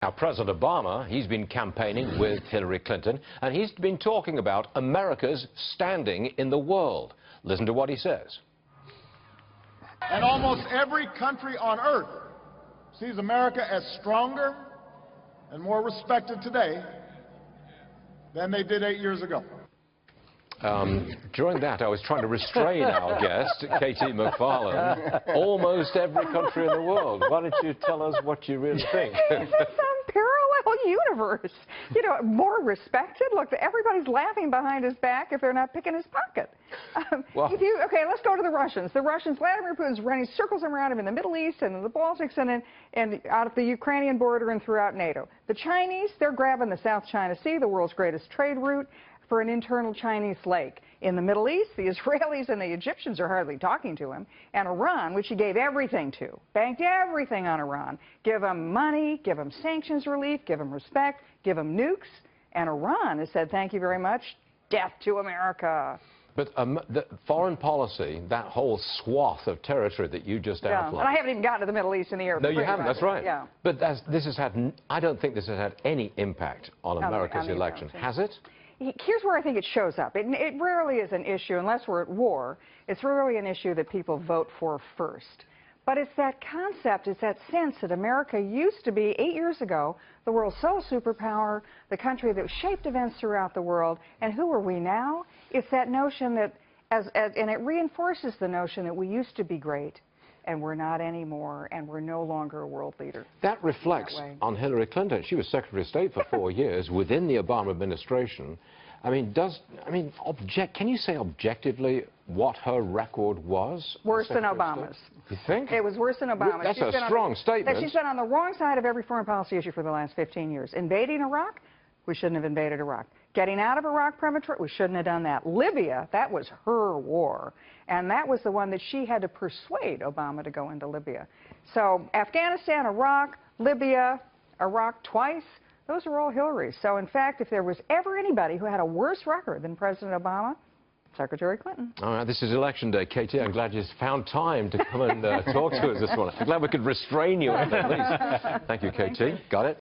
Now, President Obama, he's been campaigning with Hillary Clinton, and he's been talking about America's standing in the world. Listen to what he says. And almost every country on earth sees America as stronger and more respected today than they did 8 years ago. During that, I was trying to restrain our guest, KT McFarland. Almost every country in the world. Why don't you tell us what you really think? It's some parallel universe. You know, more respected. Look, everybody's laughing behind his back if they're not picking his pocket. Okay, let's go to the Russians. The Russians, Vladimir Putin's running circles around him in the Middle East and in the Baltics and out of the Ukrainian border and throughout NATO. The Chinese, they're grabbing the South China Sea, the world's greatest trade route, for an internal Chinese lake. In the Middle East, the Israelis and the Egyptians are hardly talking to him. And Iran, which he gave everything to, banked everything on Iran. Give them money, give them sanctions relief, give them respect, give them nukes. And Iran has said, thank you very much, death to America. But the foreign policy, that whole swath of territory that you just outlined. And I haven't even gotten to the Middle East and the Arab. No, you haven't, that's right. Yeah. But this has had, I don't think this has had any impact on America's election. Has it? Here's where I think it shows up. It rarely is an issue, unless we're at war. It's rarely an issue that people vote for first. But it's that concept, it's that sense that America used to be, 8 years ago, the world's sole superpower, the country that shaped events throughout the world. And who are we now? It's that notion that, and it reinforces the notion that we used to be great, and we're not anymore, and we're no longer a world leader. That reflects on Hillary Clinton. She was Secretary of State for 4 years within the Obama administration. I mean, can you say objectively what her record was? Worse than Obama's. You think? It was worse than Obama's. That's a strong statement. She's been on the wrong side of every foreign policy issue for the last 15 years. Invading Iraq? We shouldn't have invaded Iraq. Getting out of Iraq prematurely? We shouldn't have done that. Libya, that was her war. And that was the one that she had to persuade Obama to go into Libya. So Afghanistan, Iraq, Libya, Iraq twice, those are all Hillary's. So in fact, if there was ever anybody who had a worse record than President Obama, Secretary Clinton. All right, this is Election Day, KT. I'm glad you found time to come and talk to us this morning. I'm glad we could restrain you at least. Thank you, KT. Got it?